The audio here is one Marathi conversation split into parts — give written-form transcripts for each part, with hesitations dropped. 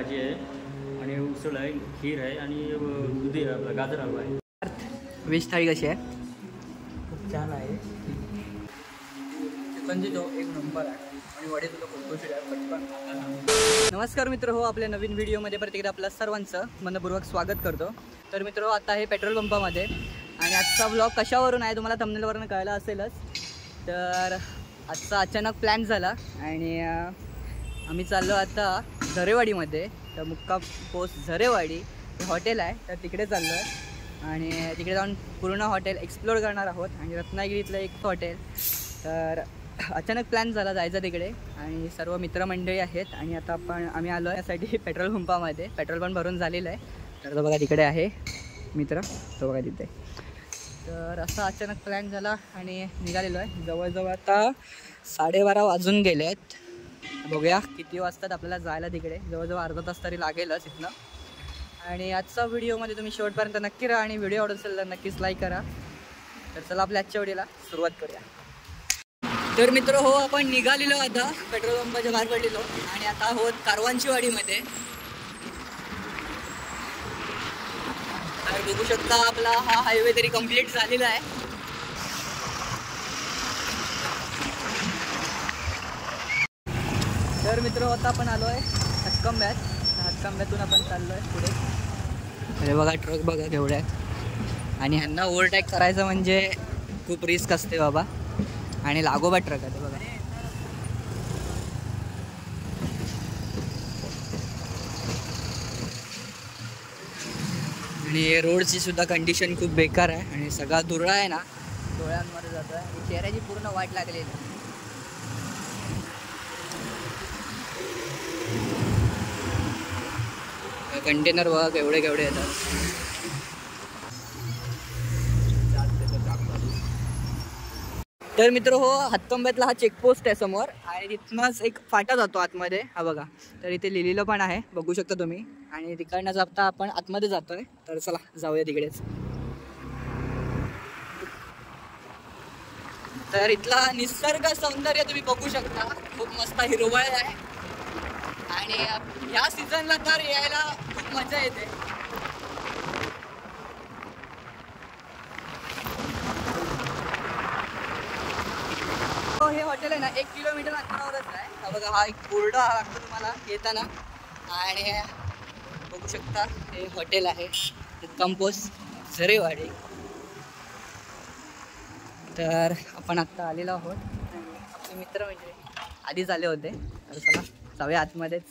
भाजी आहे आणि उसळ आहे, खीर आहे आणि दुधी आपला गाजर हलवा आहे. व्हेज थाळी कशी आहे? खूप छान आहे. चिकनची जो एक नंबर आहे आणि वडे तुला खुशखुशीत आहे. पटकन. नमस्कार मित्र हो, आपल्या नवीन व्हिडिओमध्ये प्रत्येक आपल्या सर्वांचं मनपूर्वक स्वागत करतो. तर मित्र हो, आता आहे पेट्रोल पंपामध्ये आणि आजचा व्लॉग कशावरून आहे तुम्हाला थंबनेलवरून कळलं असेलच. तर आजचा अचानक प्लॅन झाला आणि आम्ही चाललो आता झरेवाडीमध्ये. तर मुक्काम पोस्ट झरेवाडी हॉटेल आहे, तर तिकडे चाललो आहे आणि तिकडे जाऊन पूर्ण हॉटेल एक्सप्लोअर करणार आहोत. आणि रत्नागिरीतलं एक हॉटेल. तर अचानक प्लॅन झाला जायचा तिकडे आणि सर्व मित्रमंडळी आहेत आणि आता आम्ही आलो आहे यासाठी पेट्रोल पंपामध्ये. पेट्रोल पण भरून झालेलं आहे. तर तो बघा तिकडे आहे मित्र, तो बघा तिथे. तर असा अचानक प्लॅन झाला आणि निघालेलो आहे. जवळजवळ आता 12:30 वाजून गेले आहेत. बघूया किती वाजतात आपल्याला जायला तिकडे. जवळजवळ अर्धा तास तरी लागेलच इथनं. आणि आजचा व्हिडिओमध्ये तुम्ही शेवटपर्यंत नक्की राहा आणि व्हिडिओ आवडत असेल तर नक्कीच लाईक करा. तर चला आपल्या आजच्या व्हिडिओला सुरुवात करूया. तर मित्र हो, आपण निघालेलो आता पेट्रोल पंपाच्या बाहेर पडलेलो आणि आता आहोत कारवांचीवाडीमध्ये. तर बघू शकता आपला हा हायवे तरी कंप्लीट झालेला आहे. तर मित्र आता आपण आलो आहे हातकंब्यात. हातकंब्यातून आपण चाललो आहे पुढे. अरे बघा ट्रक बघा केवढे आहेत आणि ह्यांना ओव्हरटेक करायचं म्हणजे खूप रिस्क असते बाबा. आणि लागोबा ट्रक आहे बघा. आणि रोडची सुद्धा कंडिशन खूप बेकार आहे आणि सगळा धुरळा आहे ना डोळ्यांमध्ये जातो आहे आणि चेहऱ्याची पूर्ण वाट लागलेली आहे. कंटेनर बघा केवढे केवढे येतात. तर मित्र हो, हातकंब्यातला हा चेकपोस्ट आहे समोर आणि तिथनंच एक फाटा जातो आतमध्ये. हा बघा, तर इथे लिहिलेलं पण आहे बघू शकता तुम्ही. आणि तिकडनं जाता आपण आतमध्ये जातोय. तर चला जाऊया तिकडेच. तर इथला निसर्ग सौंदर्य तुम्ही बघू शकता, खूप मस्त हिरवळ आहे आणि ह्या सीझनला तर यायला खूप मजा येते. हे हॉटेल आहे ना 1 किलोमीटर अंतरावरच आहे. हा बघा, हा एक बोर्ड लागतो तुम्हाला येताना आणि बघू शकता हे हॉटेल आहे मुक्काम पोस्ट झरेवाडी. तर आपण आत्ता आलेलो आहोत आणि आपले मित्र म्हणजे आधीच आले होते. तर चला जाऊया आतमध्येच.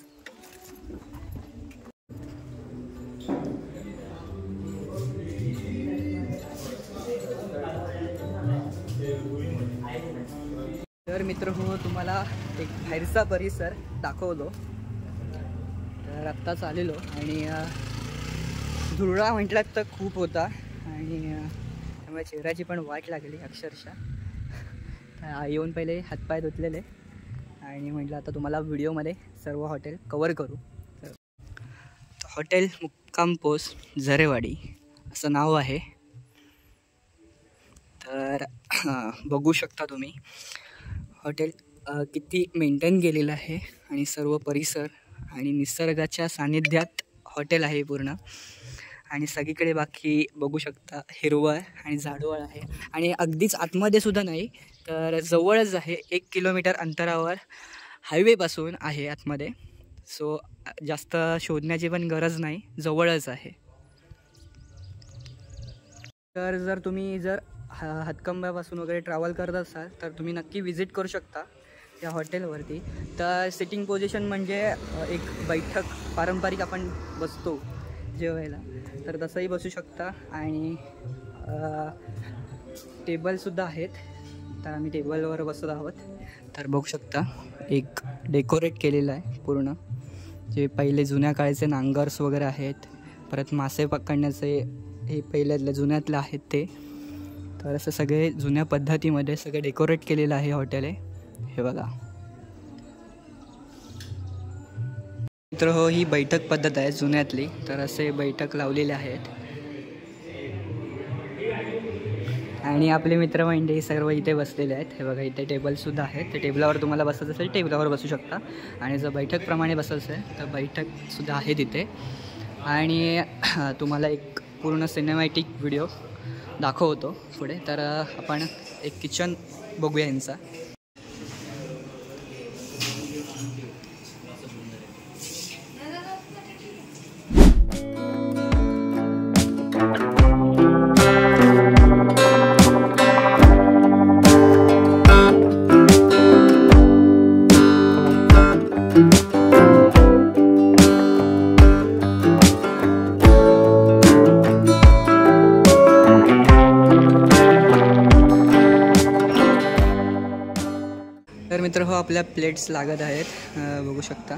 तर मित्र हो, तुम्हाला एक बाहेरचा परिसर दाखवलो. तर आत्ताच आलेलो आणि धुरळा म्हटलात तर खूप होता आणि त्यामुळे चेहऱ्याची पण वाट लागली अक्षरशः. येऊन पहिले हातपाय धुतलेले आणि म्हटलं आता तुम्हाला व्हिडिओमध्ये सर्व हॉटेल कवर करू. तर हॉटेल मुक्काम पोस्ट झरेवाडी असं नाव आहे. तर बघू शकता तुम्ही हॉटेल किती मेंटेन केलेलं आहे आणि सर्व परिसर आणि निसर्गाच्या सानिध्यात हॉटेल आहे पूर्ण. आणि सगळीकडे बाकी बघू शकता हिरवळ आणि झाडवळ आहे आणि अगदीच आतमध्ये सुद्धा नाही, तर जवळच आहे. 1 किलोमीटर अंतरावर हायवेपासून आहे आतमध्ये. सो जास्त शोधण्याची पण गरज नाही, जवळच आहे. तर जर तुम्ही हातकंब्यापासून वगैरे ट्रॅव्हल करत असाल तर तुम्ही नक्की विजिट करू शकता या हॉटेलवरती. तर सिटिंग पोझिशन म्हणजे एक बैठक पारंपरिक आपण बसतो जेवायला, तर तसंही बसू शकता. आणि टेबलसुद्धा आहेत, तर आम्ही टेबलवर बसत आहोत. तर बघू शकता एक डेकोरेट केलेलं आहे पूर्ण, जे पहिले जुन्या काळचे नांगर्स वगैरे आहेत. परत मासे पकडण्याचे हे पहिल्यातल्या जुन्यातले आहेत ते. तर असं सगळे जुन्या पद्धतीमध्ये सगळे डेकोरेट केलेलं आहे हॉटेल हे बघा. मित्र हो, ही बैठक पद्धत आहे जुन्यातली. तर असे बैठक लावलेले आहेत आणि आपले मित्रमंडळी सर्व इथे बसलेले आहेत. हे बघा इथे टेबलसुद्धा आहेत. त्या टेबलावर तुम्हाला बसायचं असेल टेबलावर बसू शकता आणि जर बैठकप्रमाणे बसायचं आहे तर बैठकसुद्धा आहे तिथे. आणि तुम्हाला एक पूर्ण सिनेमॅटिक व्हिडिओ दाखवतो पुढे. तर आपण एक किचन बघूया यांचा. तर मित्र हो आपल्या प्लेट्स लागत आहेत, बघू शकता.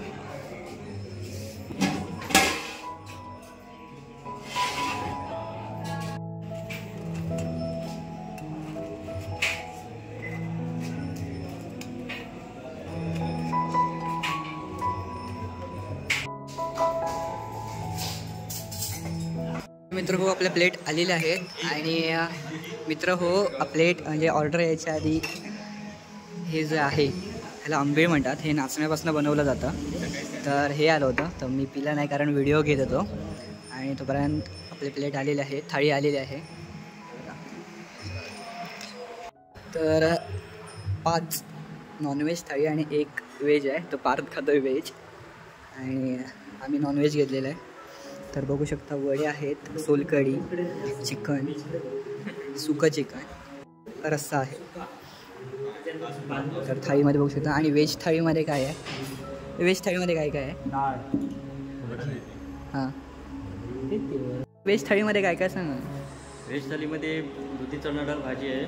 मित्र हो आपल्या प्लेट आलेल्या आहेत. आणि मित्र हो प्लेट म्हणजे ऑर्डर यायच्या आधी हे जे आहे ह्याला आंबीळ म्हणतात. हे नाचण्यापासून बनवलं जातं. तर हे आलं होतं तर मी पिलं नाही कारण व्हिडिओ घेत होतो. आणि तोपर्यंत आपली प्लेट आलेली आहे, थाळी आलेली आहे. तर 5 नॉनव्हेज थाळी आणि 1 व्हेज आहे. तो पार्थ खातो आहे व्हेज आणि आम्ही नॉनव्हेज घेतलेलं आहे. तर बघू शकता वडे आहेत, सोलकढी, चिकन, सुकं चिकन, रस्सा आहे. तर थाळीमध्ये बघू शकता. आणि व्हेज थाळीमध्ये काय आहे, व्हेज थाळीमध्ये काय काय आहे? हां व्हेज थाळीमध्ये काय काय सांगा. व्हेज थालीमध्ये दुधी चणा डाळ भाजी आहे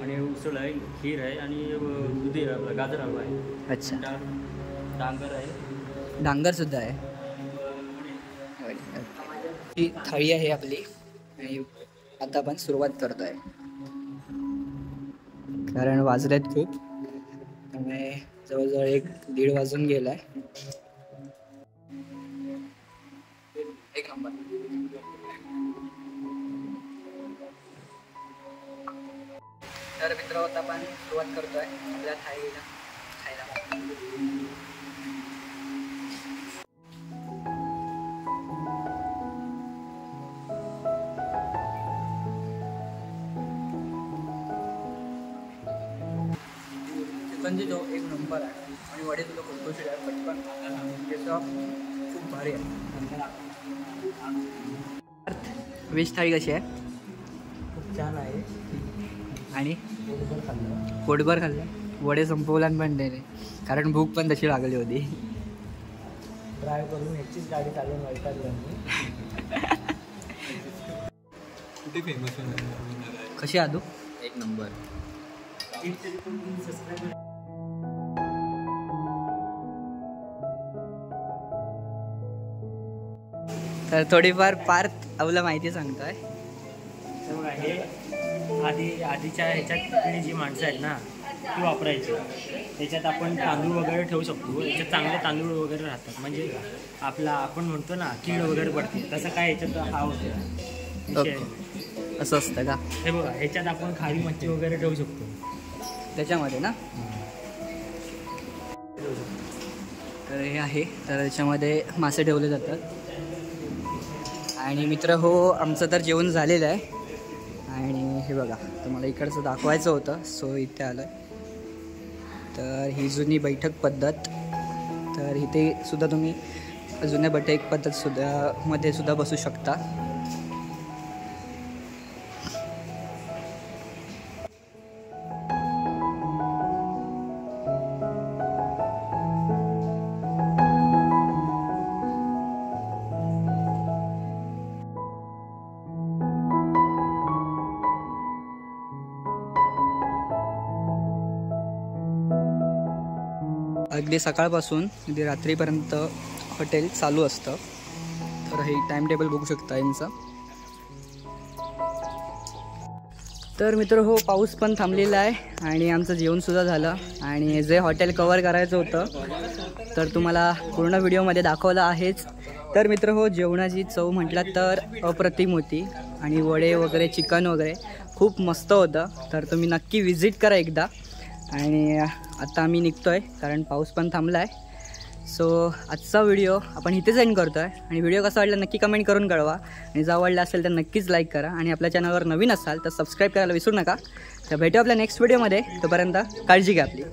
आणि उसळ आहे, खीर आहे आणि दुधी आपला गाजर हलवा आहे. अच्छा, डांगर आहे, डांगरसुद्धा आहे. ही थाळी आहे आपली आणि आता आपण सुरुवात करतो आहे कारण वाजलेत खूप. त्यामुळे जवळजवळ 1-1.5 वाजून गेला आहे. एक नंबर. तर मित्र आता आपण सुरुवात करतोय आपल्या थाळीला खायला. चिकनची जो एक नंबर आहे आणि वडे तुला खुशखुशीत आहे, पटकन त्याचं खूप भारी आहे. व्हेज थाळी कशी आहे? खूप छान आहे आणि पोटभर खाल्लं. पोटभर खाल्लं. वडे संपवला पण नाही कारण भूक पण तशी लागली होती. ड्राईव्ह करून ह्याचीच गाडी चालवून वैतागलो मी. कुठे फेमस आहे? कशी आदू? एक नंबर. तर थोडीफार पार्थ आपलं माहिती सांगतोय. तर बघा हे आधीच्या ह्याच्यात जी माणसं आहेत ना ती वापरायची. त्याच्यात आपण तांदूळ वगैरे ठेवू शकतो. याच्यात चांगले तांदूळ वगैरे राहतात. म्हणजे आपला आपण म्हणतो ना कीड वगैरे पडते तसं काय याच्यात हा होतो. असं असतं का? हे बघा ह्याच्यात आपण खारी मच्छी वगैरे ठेवू शकतो त्याच्यामध्ये ना. तर हे आहे, तर त्याच्यामध्ये मासे ठेवले जातात. आणि मित्र हो आमचं तर जेवण झालेलं आहे. आणि हे बघा तुम्हाला इकडचं दाखवायचं होतं सो इथे आलं. तर ही जुनी बैठक पद्धत. तर इथे सुद्धा तुम्ही जुन्या बैठक पद्धत मध्ये सुद्धा बसू शकता. अगदी सकाळपासून अगदी रात्रीपर्यंत हॉटेल चालू असतं. तर हे टाइम टेबल बघू शकता यांचं. तर मित्र हो पाऊस पण थांबलेला आहे आणि आमचं जेवणसुद्धा झालं. आणि जे हॉटेल कवर करायचं होतं तर तुम्हाला पूर्ण व्हिडिओमध्ये दाखवलं आहेच. तर मित्र हो जेवणाची चव म्हटलं तर अप्रतिम होती. आणि वडे वगैरे चिकन वगैरे खूप मस्त होतं. तर तुम्ही नक्की विजिट करा एकदा. आणि आता आम्ही निघतो आहे कारण पाऊस पण थांबला आहे. सो आजचा व्हिडिओ आपण इथेच एंड करतो आहे. आणि व्हिडिओ कसा वाटला नक्की कमेंट करून कळवा. आणि जर आवडला असेल तर नक्कीच लाईक करा. आणि आपल्या चॅनलवर नवीन असाल तर सबस्क्राईब करायला विसरू नका. तर भेटू आपल्या नेक्स्ट व्हिडिओमध्ये. तोपर्यंत काळजी घ्या आपली.